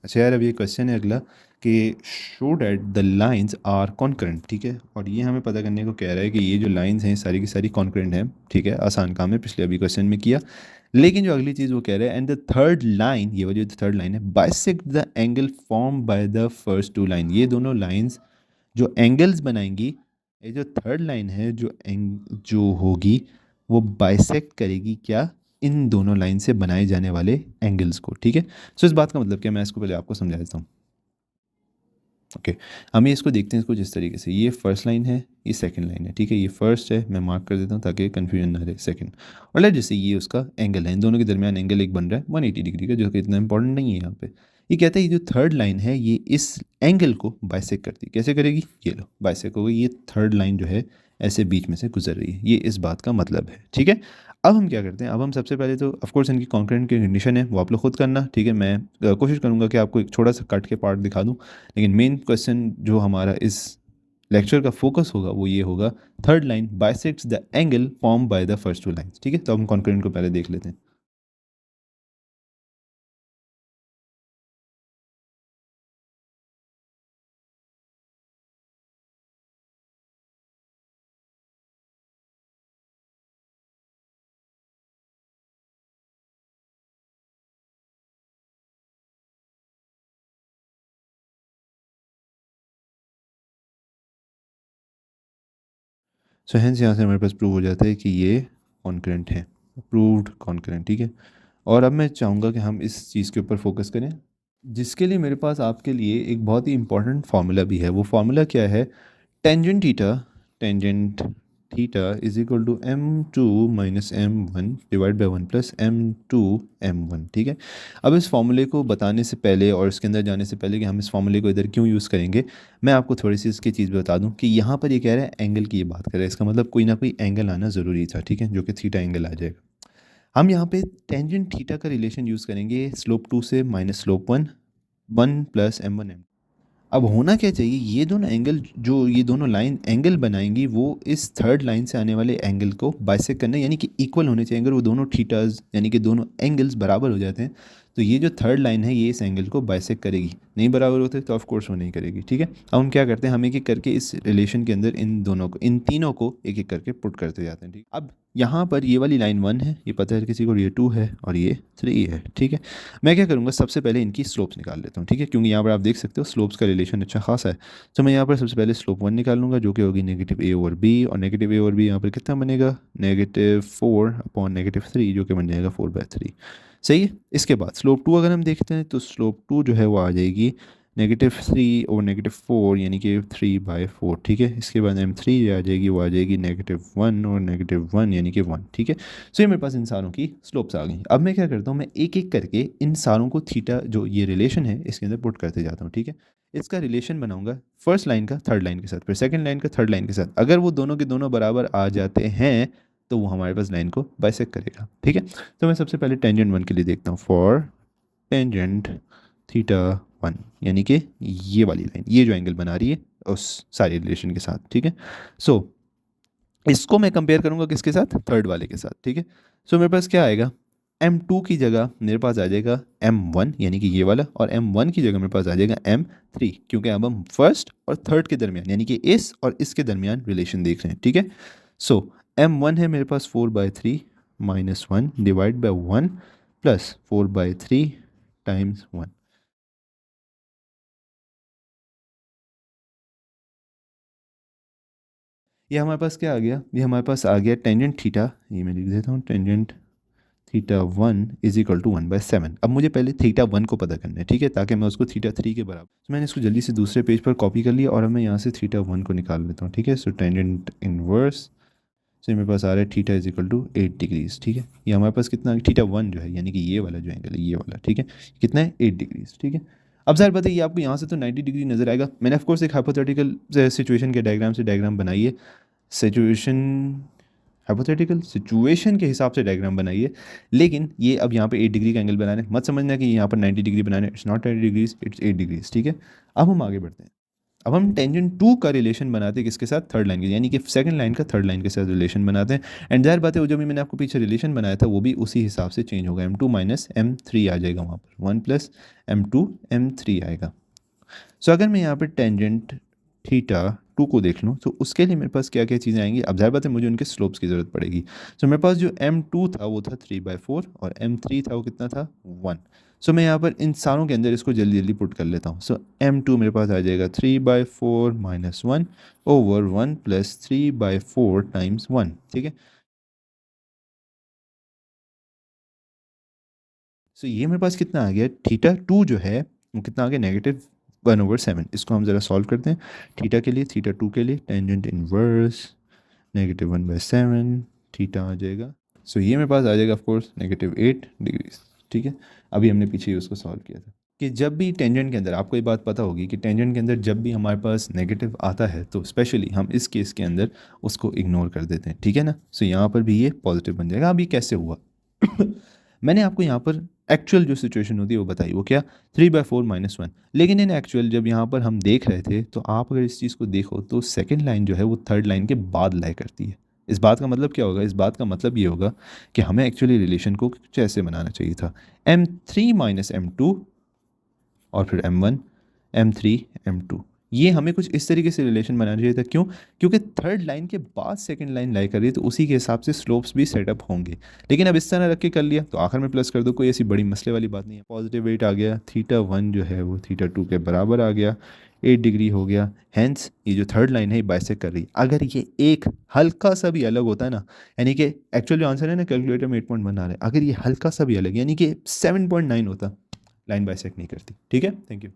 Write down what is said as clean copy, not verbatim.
अच्छा यार, अब ये क्वेश्चन है अगला कि show that the lines are concurrent, ठीक है। और ये हमें पता करने को कह रहा है कि ये जो लाइंस हैं सारी की सारी कॉन्करेंट हैं, ठीक है। आसान काम है, पिछले अभी क्वेश्चन में किया। लेकिन जो अगली चीज़ वो कह रहा है, एंड द थर्ड लाइन, ये वाली जो थर्ड लाइन है, bisect the angle form by the first two line. ये दोनों लाइंस जो एंगल्स बनाएंगी, ये जो थर्ड लाइन है जो होगी वो बाइसेक्ट करेगी क्या, इन दोनों लाइन से बनाए जाने वाले एंगल्स को, ठीक है। सो इस बात का मतलब क्या, मैं इसको पहले आपको समझा देता हूँ। ओके, हम ये इसको देखते हैं इसको जिस तरीके से, ये फर्स्ट लाइन है, ये सेकंड लाइन है, ठीक है। ये फर्स्ट है, मैं मार्क कर देता हूँ ताकि कन्फ्यूजन ना रहे। सेकंड, और लेट जैसे ये उसका एंगल है, इन दोनों के दरमियान एंगल एक बन रहा है 180 डिग्री का, जो कि इतना इंपॉर्टेंट नहीं है यहाँ पे। ये कहता है ये जो थर्ड लाइन है ये इस एंगल को बाइसेक्ट करती है। कैसे करेगी, ये लो बाइसेक्ट हो गई, ये थर्ड लाइन जो है ऐसे बीच में से गुजर रही है, ये इस बात का मतलब है, ठीक है। अब हम क्या करते हैं, अब हम सबसे पहले तो ऑफ कोर्स इनकी कॉन्करेंट की कंडीशन है वो आप लोग खुद करना, ठीक है। मैं कोशिश करूंगा कि आपको एक छोटा सा कट के पार्ट दिखा दूं, लेकिन मेन क्वेश्चन जो हमारा इस लेक्चर का फोकस होगा वो ये होगा, third line bisects the angle form by the first two lines, ठीक है। तो हम कॉन्करेंट को पहले देख लेते हैं। सो हेंस यहाँ से हमारे पास प्रूव हो जाता है कि ये कॉन्करेंट है, प्रूव्ड कॉन्करेंट, ठीक है। और अब मैं चाहूँगा कि हम इस चीज़ के ऊपर फोकस करें, जिसके लिए मेरे पास आपके लिए एक बहुत ही इंपॉर्टेंट फार्मूला भी है। वो फार्मूला क्या है, tangent theta, tangent theta is equal to m2 minus m1 divide by 1 plus m2 m1, ठीक है। अब इस फॉर्मूले को बताने से पहले और इसके अंदर जाने से पहले कि हम इस फॉर्मूले को इधर क्यों यूज़ करेंगे, मैं आपको थोड़ी सी इसकी चीज़ बता दूं कि यहाँ पर ये कह रहा है एंगल की ये बात कर रहा है, इसका मतलब कोई ना कोई एंगल आना ज़रूरी था, ठीक है, जो कि थीटा एंगल आ जाएगा। हम यहाँ पे टेंजेंट थीटा का रिलेशन यूज़ करेंगे स्लोप 2 से minus slope 1, 1 plus m1 m। अब होना क्या चाहिए, ये दोनों एंगल जो ये दोनों लाइन एंगल बनाएंगी वो इस थर्ड लाइन से आने वाले एंगल को बाइसेक्ट करना, यानी कि इक्वल होने चाहिए। अगर वो दोनों थीटाज यानी कि दोनों एंगल्स बराबर हो जाते हैं तो ये जो थर्ड लाइन है ये इस एंगल को बाइसेक्ट करेगी। नहीं बराबर होते तो ऑफ कोर्स वो नहीं करेगी, ठीक है। अब हम क्या करते हैं, हम एक एक करके इस रिलेशन के अंदर इन दोनों को, इन तीनों को एक एक करके पुट करते जाते हैं, ठीक। अब यहाँ पर ये वाली लाइन 1 है, ये पता है किसी को, ये 2 है और ये 3 है, ठीक है। मैं क्या करूँगा, सबसे पहले इनकी स्लोप्स निकाल लेता हूँ, ठीक है, क्योंकि यहाँ पर आप देख सकते हो स्लोप्स का रिलेशन अच्छा खासा है। तो मैं यहाँ पर सबसे पहले स्लोप 1 निकाल लूँगा, जो कि होगी नेगेटिव ए ओवर बी, और नेगेटिव ए ओवर बी यहाँ पर कितना बनेगा, -4/-3, जो कि बन जाएगा 4/3। सही है। इसके बाद स्लोप 2 अगर हम देखते हैं तो स्लोप 2 जो है वो आ जाएगी -3 और -4, यानी कि 3/4, ठीक है। इसके बाद m3 आ जाएगी, वो आ जाएगी -1 और -1 यानी कि 1, ठीक है। सो ये मेरे पास इन सारों की स्लोप्स आ गई। अब मैं क्या करता हूँ, मैं एक एक करके इन सारों को थीटा जो ये रिलेशन है इसके अंदर पुट करते जाता हूँ, ठीक है। इसका रिलेशन बनाऊंगा फर्स्ट लाइन का थर्ड लाइन के साथ, फिर सेकंड लाइन का थर्ड लाइन के साथ। अगर वो दोनों के दोनों बराबर आ जाते हैं तो वो हमारे पास लाइन को बाइसेक्ट करेगा, ठीक है। तो मैं सबसे पहले टेंजेंट 1 के लिए देखता हूँ, फॉर टेंजेंट थीटा 1, यानी कि ये वाली लाइन, ये जो एंगल बना रही है उस सारे रिलेशन के साथ, ठीक है। सो इसको मैं कंपेयर करूंगा किसके साथ, थर्ड वाले के साथ, ठीक है। सो मेरे पास क्या आएगा, m2 की जगह मेरे पास आ जाएगा m1 यानी कि ये वाला, और m1 की जगह मेरे पास आ जाएगा m3, क्योंकि अब हम फर्स्ट और थर्ड के दरमियान यानी कि इस और इसके दरमियान रिलेशन देख रहे हैं, ठीक है। सो m1 है मेरे पास 4/3 minus 1 divide by 1 plus 4/3 times 1। ये हमारे पास क्या आ गया, ये हमारे पास आ गया टेंजेंट थीटा, ये मैं लिख देता हूँ, tangent theta 1 is equal to 1/7। अब मुझे पहले थीटा 1 को पता करना है, ठीक है, ताकि मैं उसको थीटा 3 के बराबर, तो मैंने इसको जल्दी से दूसरे पेज पर कॉपी कर लिया और अब मैं यहाँ से थीटा 1 को निकाल लेता हूँ, ठीक है। सो टेंजेंट इनवर्स से मेरे पास आ रहा है theta is equal to 8 degrees, ठीक है। ये हमारे पास कितना, थीटा 1 जो है यानी कि ये वाला जो एंगल है ये वाला, ठीक है, कितना है 8 डिग्रीज, ठीक है। अब ज़ाहिर बात है ये आपको यहाँ से तो 90 डिग्री नजर आएगा। मैंने ऑफकोर्स एक हाइपोथेटिकल सिचुएशन के डायग्राम से डायग्राम बनाई है, सिचुएशन हाइपोथेटिकल सिचुएशन के हिसाब से डायग्राम बनाइए, लेकिन ये अब यहाँ पे 8 डिग्री का एंगल बनाने, मत समझना कि यहाँ पर 90 डिग्री बनाने, it's not 90 degrees, it's 8 degrees, ठीक है। अब हम आगे बढ़ते हैं। अब हम टेंजेंट टू का रिलेशन बनाते हैं किसके साथ, थर्ड लाइन के, यानी कि सेकंड लाइन का थर्ड लाइन के साथ रिलेशन बनाते हैं। एंड ज़ाहिर बात है वो जो भी मैंने आपको पीछे रिलेशन बनाया था वो भी उसी हिसाब से चेंज होगा, M2 माइनस M3 आ जाएगा वहाँ पर, 1 प्लस M2 M3 आएगा। सो अगर मैं यहाँ पर टेंजेंट थीटा टू को देख लूँ तो उसके लिए मेरे पास क्या क्या चीज़ें आएंगी, अब ज़ाहिर बात है मुझे उनके स्लोप्स की ज़रूरत पड़ेगी। सो मेरे पास जो M2 था वो था 3/4 और M3 था वो कितना था 1। सो मैं यहाँ पर इन सारों के अंदर इसको जल्दी जल्दी पुट कर लेता हूँ। सो M2 मेरे पास आ जाएगा 3/4 माइनस 1 ओवर 1 प्लस 3/4 टाइम्स 1, ठीक है। सो ये मेरे पास कितना आ गया, थीटा टू जो है वो कितना आ गया, -1/7। इसको हम ज़रा सॉल्व करते हैं। थीटा के लिए, थीटा टू के लिए टेंजेंट इनवर्स -1/7 थीटा आ जाएगा। सो ये मेरे पास आ जाएगा ऑफ कोर्स -8 डिग्रीज, ठीक है। अभी हमने पीछे ही उसको सॉल्व किया था कि जब भी टेंजेंट के अंदर, आपको ये बात पता होगी कि टेंजेंट के अंदर जब भी हमारे पास नेगेटिव आता है तो स्पेशली हम इस केस के अंदर उसको इग्नोर कर देते हैं, ठीक है ना। सो यहाँ पर भी ये पॉजिटिव बन जाएगा। अभी कैसे हुआ मैंने आपको यहाँ पर एक्चुअल जो सिचुएशन होती है वो बताई, वो क्या, 3/4 - 1। लेकिन इन एक्चुअल जब यहाँ पर हम देख रहे थे तो आप अगर इस चीज़ को देखो तो सेकेंड लाइन जो है वो थर्ड लाइन के बाद लाई करती है। इस बात का मतलब क्या होगा, इस बात का मतलब ये होगा कि हमें एक्चुअली रिलेशन को कुछ ऐसे बनाना चाहिए था, M3 माइनस M2 और फिर M1 M3 M2। ये हमें कुछ इस तरीके से रिलेशन बनाना चाहिए था। क्यों, क्योंकि थर्ड लाइन के बाद सेकंड लाइन लाई कर रही है तो उसी के हिसाब से स्लोप्स भी सेटअप होंगे। लेकिन अब इस तरह रख के कर लिया तो आखिर में प्लस कर दो, कोई ऐसी बड़ी मसले वाली बात नहीं है। पॉजिटिव 8 आ गया, थीटा 1 जो है वो थीटा 2 के बराबर आ गया, 8 डिग्री हो गया। हैंस ये जो थर्ड लाइन है ये बाइसेक्ट कर रही है। अगर ये एक हल्का सा भी अलग होता है ना, यानी कि एक्चुअल जो आंसर है ना कैलकुलेटर में 8.1 आ रहा है, अगर ये हल्का सा भी अलग यानी कि 7.9 होता, लाइन बाइसेक्ट नहीं करती, ठीक है। Thank you.